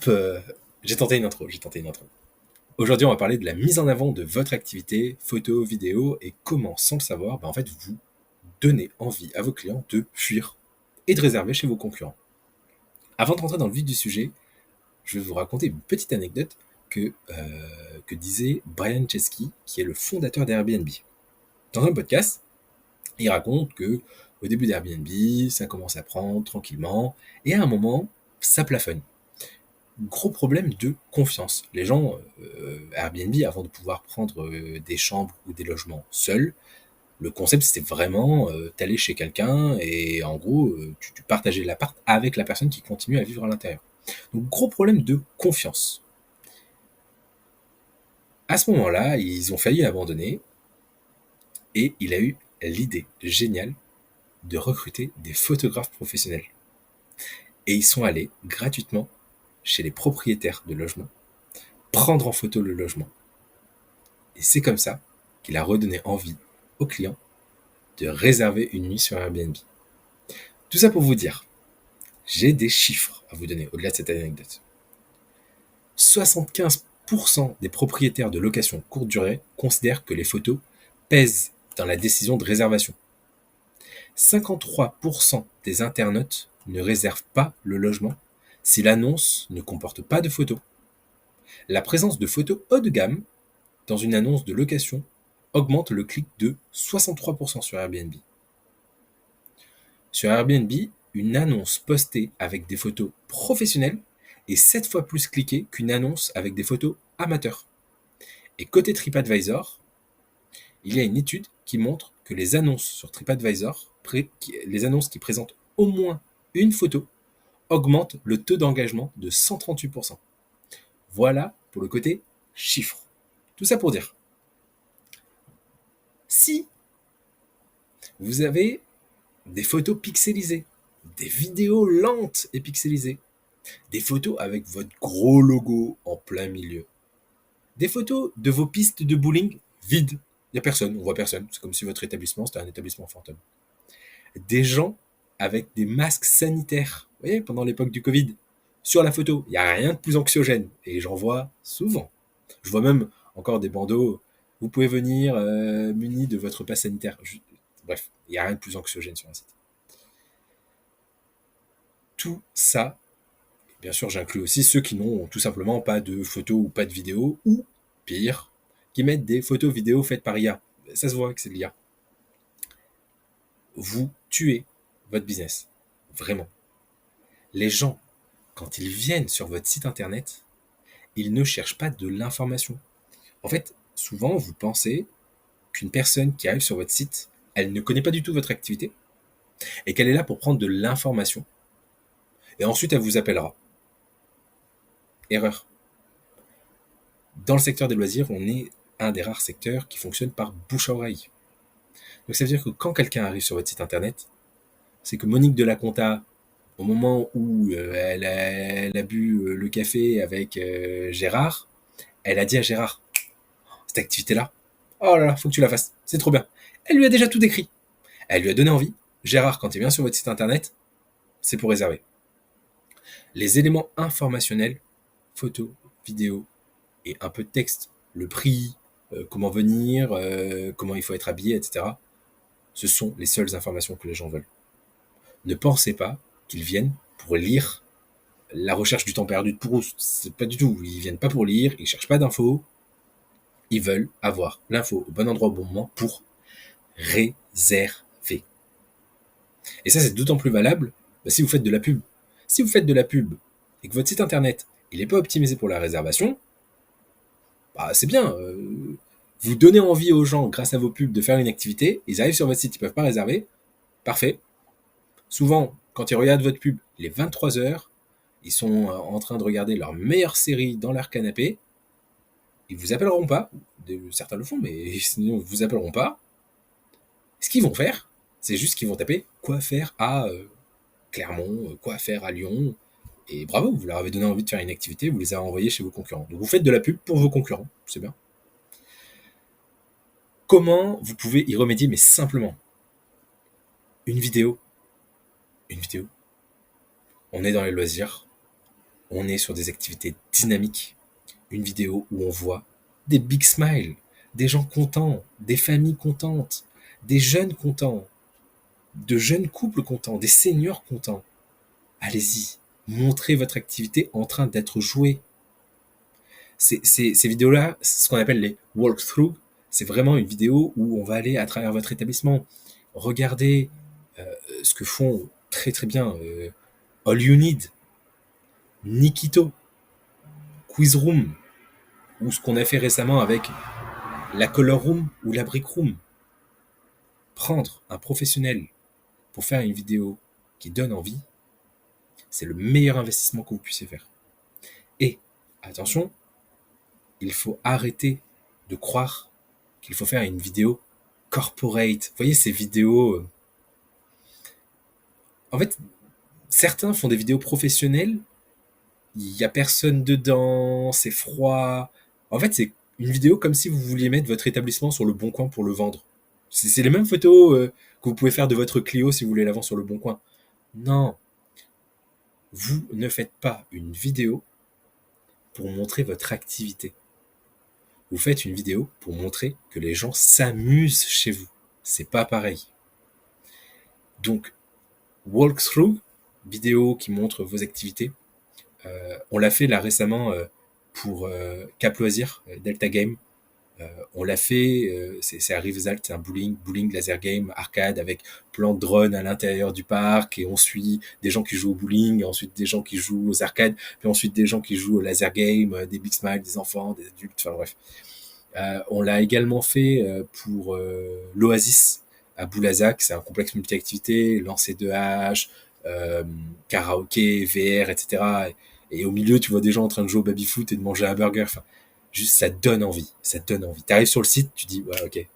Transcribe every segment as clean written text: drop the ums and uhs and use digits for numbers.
Hop, j'ai tenté une intro. Aujourd'hui, on va parler de la mise en avant de votre activité, photo, vidéo, et comment, sans le savoir, en fait, vous donnez envie à vos clients de fuir et de réserver chez vos concurrents. Avant de rentrer dans le vif du sujet, je vais vous raconter une petite anecdote que disait Brian Chesky, qui est le fondateur d'Airbnb. Dans un podcast, il raconte que au début d'Airbnb, ça commence à prendre tranquillement, et à un moment, ça plafonne. Gros problème de confiance. Les gens, Airbnb, avant de pouvoir prendre des chambres ou des logements seuls, le concept c'était vraiment t'aller chez quelqu'un et en gros tu partageais l'appart avec la personne qui continue à vivre à l'intérieur. Donc gros problème de confiance. À ce moment-là, ils ont failli abandonner et il a eu l'idée géniale de recruter des photographes professionnels. Et ils sont allés gratuitement chez les propriétaires de logements prendre en photo le logement. Et c'est comme ça qu'il a redonné envie aux clients de réserver une nuit sur Airbnb. Tout ça pour vous dire, j'ai des chiffres à vous donner au-delà de cette anecdote. 75% des propriétaires de location courte durée considèrent que les photos pèsent dans la décision de réservation. 53% des internautes ne réservent pas le logement si l'annonce ne comporte pas de photos. La présence de photos haut de gamme dans une annonce de location augmente le clic de 63% sur Airbnb. Sur Airbnb, une annonce postée avec des photos professionnelles est 7 fois plus cliquée qu'une annonce avec des photos amateurs. Et côté TripAdvisor, il y a une étude qui montre que les annonces sur TripAdvisor, les annonces qui présentent au moins une photo, augmentent le taux d'engagement de 138%. Voilà pour le côté chiffres. Tout ça pour dire, si vous avez des photos pixelisées, des vidéos lentes et pixelisées, des photos avec votre gros logo en plein milieu, des photos de vos pistes de bowling vides, il n'y a personne, on voit personne, c'est comme si votre établissement c'était un établissement fantôme. Des gens avec des masques sanitaires, vous voyez, pendant l'époque du Covid, sur la photo, il n'y a rien de plus anxiogène, et j'en vois souvent. Je vois même encore des bandeaux, vous pouvez venir muni de votre passe sanitaire. Bref, il n'y a rien de plus anxiogène sur un site. Tout ça, bien sûr j'inclus aussi ceux qui n'ont tout simplement pas de photos ou pas de vidéos, ou pire, qui mettent des photos vidéos faites par IA. Ça se voit que c'est de l'IA. Vous tuez votre business. Vraiment. Les gens, quand ils viennent sur votre site internet, ils ne cherchent pas de l'information. En fait, souvent, vous pensez qu'une personne qui arrive sur votre site, elle ne connaît pas du tout votre activité et qu'elle est là pour prendre de l'information. Et ensuite, elle vous appellera. Erreur. Dans le secteur des loisirs, on est un des rares secteurs qui fonctionne par bouche à oreille. Donc ça veut dire que quand quelqu'un arrive sur votre site internet, c'est que Monique de la Compta, au moment où elle a bu le café avec Gérard, elle a dit à Gérard, cette activité-là, oh là là, faut que tu la fasses, c'est trop bien. Elle lui a déjà tout décrit. Elle lui a donné envie. Gérard, quand il vient sur votre site internet, c'est pour réserver. Les éléments informationnels, photos, vidéos et un peu de texte, le prix, comment venir, comment il faut être habillé, etc., ce sont les seules informations que les gens veulent. Ne pensez pas qu'ils viennent pour lire la recherche du temps perdu de Proust. C'est pas du tout. Ils viennent pas pour lire, ils cherchent pas d'infos. Ils veulent avoir l'info au bon endroit au bon moment pour réserver. Et ça, c'est d'autant plus valable si vous faites de la pub. Si vous faites de la pub et que votre site internet il n'est pas optimisé pour la réservation, c'est bien. Vous donnez envie aux gens, grâce à vos pubs, de faire une activité. Ils arrivent sur votre site, ils peuvent pas réserver. Parfait. Souvent, quand ils regardent votre pub, il est 23h, ils sont en train de regarder leur meilleure série dans leur canapé, ils vous appelleront pas, certains le font, mais sinon ils vous appelleront pas. Ce qu'ils vont faire, c'est juste qu'ils vont taper quoi faire à Clermont, quoi faire à Lyon, et bravo, vous leur avez donné envie de faire une activité, vous les avez envoyés chez vos concurrents. Donc vous faites de la pub pour vos concurrents, c'est bien. Comment vous pouvez y remédier, mais simplement? Une vidéo. Une vidéo. On est dans les loisirs. On est sur des activités dynamiques, une vidéo où on voit des big smiles, des gens contents, des familles contentes, des jeunes contents, de jeunes couples contents, des seniors contents. Allez-y, montrez votre activité en train d'être jouée. Ces vidéos-là, c'est ce qu'on appelle les walkthroughs. C'est vraiment une vidéo où on va aller à travers votre établissement. Regardez ce que font très très bien All You Need, Nikito, Quiz Room, ou ce qu'on a fait récemment avec la Color Room ou la Brick Room. Prendre un professionnel pour faire une vidéo qui donne envie, c'est le meilleur investissement que vous puissiez faire. Et attention, il faut arrêter de croire qu'il faut faire une vidéo corporate. Vous voyez ces vidéos en fait, certains font des vidéos professionnelles, il y a personne dedans, c'est froid. En fait, c'est une vidéo comme si vous vouliez mettre votre établissement sur le bon coin pour le vendre. C'est les mêmes photos que vous pouvez faire de votre Clio si vous voulez la vendre sur le bon coin. Non, vous ne faites pas une vidéo pour montrer votre activité. Vous faites une vidéo pour montrer que les gens s'amusent chez vous. C'est pas pareil. Donc, walkthrough, vidéo qui montre vos activités. On l'a fait là récemment pour Cap Loisir, Delta Game. On l'a fait, c'est à Rivesaltes, c'est un bowling laser game, arcade avec plein de drones à l'intérieur du parc et on suit des gens qui jouent au bowling, ensuite des gens qui jouent aux arcades, puis ensuite des gens qui jouent au laser game, des big smiles, des enfants, des adultes, enfin bref. On l'a également fait pour l'Oasis à Boulazac, c'est un complexe multi-activités, lancer de hache, karaoké, VR, etc. Et au milieu, tu vois des gens en train de jouer au baby-foot et de manger un burger. Enfin, juste, ça donne envie. Ça donne envie. T'arrives sur le site, tu dis, ouais, ok.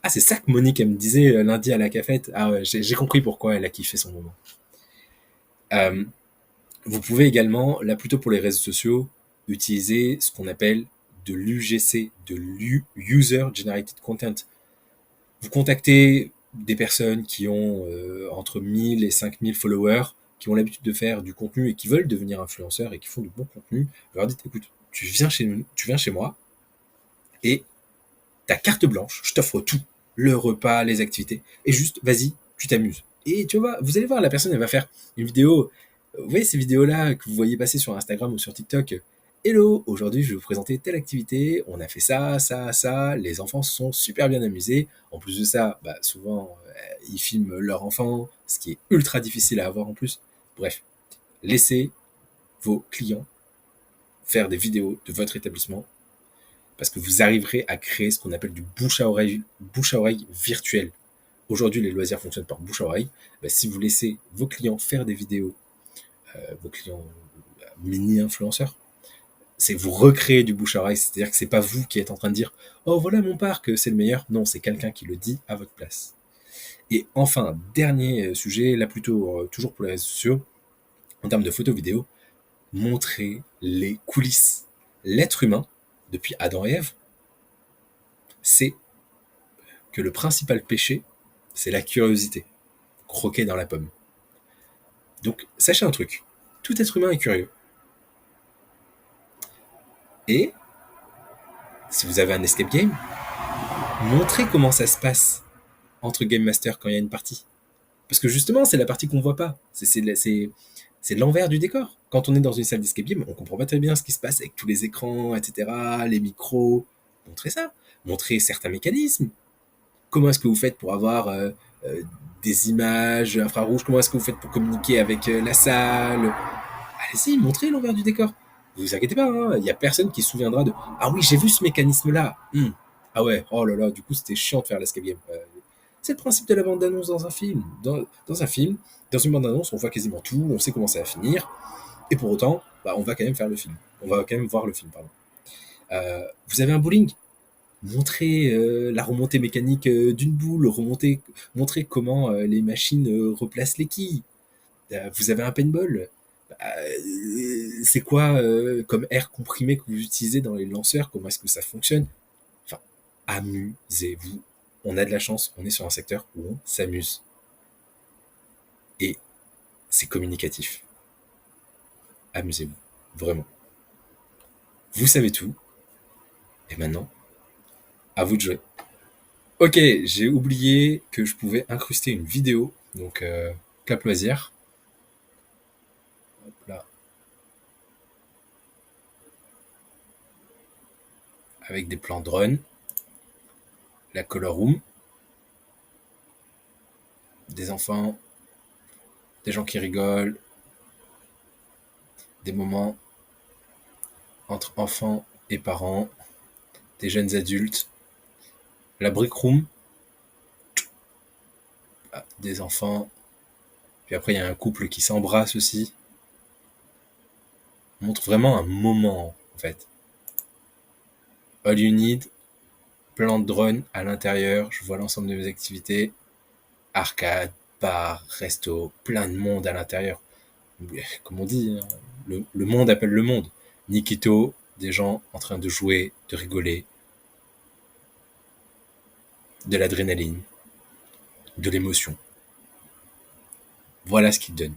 Ah, c'est ça que Monique, elle me disait lundi à la cafette. Ah ouais, j'ai compris pourquoi elle a kiffé son moment. Euh, Vous pouvez également, là plutôt pour les réseaux sociaux, utiliser ce qu'on appelle de l'UGC, de l'User Generated Content. Vous contactez des personnes qui ont entre 1000 et 5000 followers, qui ont l'habitude de faire du contenu et qui veulent devenir influenceurs et qui font du bon contenu. Vous leur dites, écoute, tu viens chez moi et t'as carte blanche, je t'offre tout, le repas, les activités, et juste, vas-y, tu t'amuses. Et tu vois, vous allez voir, la personne, elle va faire une vidéo. Vous voyez ces vidéos-là que vous voyez passer sur Instagram ou sur TikTok. Hello, aujourd'hui je vais vous présenter telle activité, on a fait ça, ça, ça, les enfants se sont super bien amusés. En plus de ça, bah, souvent, ils filment leur enfant, ce qui est ultra difficile à avoir en plus. Bref, laissez vos clients faire des vidéos de votre établissement parce que vous arriverez à créer ce qu'on appelle du bouche à oreille virtuel. Aujourd'hui, les loisirs fonctionnent par bouche à oreille. Bah, si vous laissez vos clients faire des vidéos, vos clients mini-influenceurs, c'est vous recréer du bouche à oreille. C'est-à-dire que c'est pas vous qui êtes en train de dire «Oh, voilà mon parc, c'est le meilleur». Non, c'est quelqu'un qui le dit à votre place. Et enfin, dernier sujet, là plutôt toujours pour les réseaux sociaux, en termes de photos vidéo, montrer les coulisses. L'être humain, depuis Adam et Ève, c'est que le principal péché, c'est la curiosité, croquer dans la pomme. Donc, sachez un truc, tout être humain est curieux. Et, si vous avez un escape game, montrez comment ça se passe entre Game Master quand il y a une partie. Parce que justement, c'est la partie qu'on voit pas. C'est l'envers du décor. Quand on est dans une salle d'escape game, on comprend pas très bien ce qui se passe avec tous les écrans, etc., les micros. Montrez ça. Montrez certains mécanismes. Comment est-ce que vous faites pour avoir des images infrarouges? Comment est-ce que vous faites pour communiquer avec la salle? Allez-y, montrez l'envers du décor. Vous inquiétez pas, il n'y a personne qui se souviendra de «Ah oui, j'ai vu ce mécanisme-là. Ah ouais, oh là là, du coup c'était chiant de faire l'escape game. C'est le principe de la bande-annonce dans un film. Dans un film, dans une bande-annonce, on voit quasiment tout, on sait comment ça va finir, et pour autant, bah, on va quand même faire le film. On va quand même voir le film, pardon. Vous avez un bowling, montrez la remontée mécanique d'une boule, montrez comment les machines replacent les quilles. Vous avez un paintball. C'est quoi comme air comprimé que vous utilisez dans les lanceurs? Comment est-ce que ça fonctionne? Enfin, amusez-vous. On a de la chance, on est sur un secteur où on s'amuse. Et c'est communicatif. Amusez-vous. Vraiment. Vous savez tout. Et maintenant, à vous de jouer. Ok, j'ai oublié que je pouvais incruster une vidéo. Donc, Cap Loisir. Hop là. Avec des plans drone. La color room. Des enfants. Des gens qui rigolent. Des moments entre enfants et parents. Des jeunes adultes. La brick room. Ah, des enfants. Puis après, il y a un couple qui s'embrasse aussi. On montre vraiment un moment, en fait. All you need. Plan de drone à l'intérieur. Je vois l'ensemble de mes activités. Arcade, bar, resto, plein de monde à l'intérieur. Comme on dit, hein, le monde appelle le monde. Nikito, des gens en train de jouer, de rigoler, de l'adrénaline, de l'émotion. Voilà ce qu'il donne.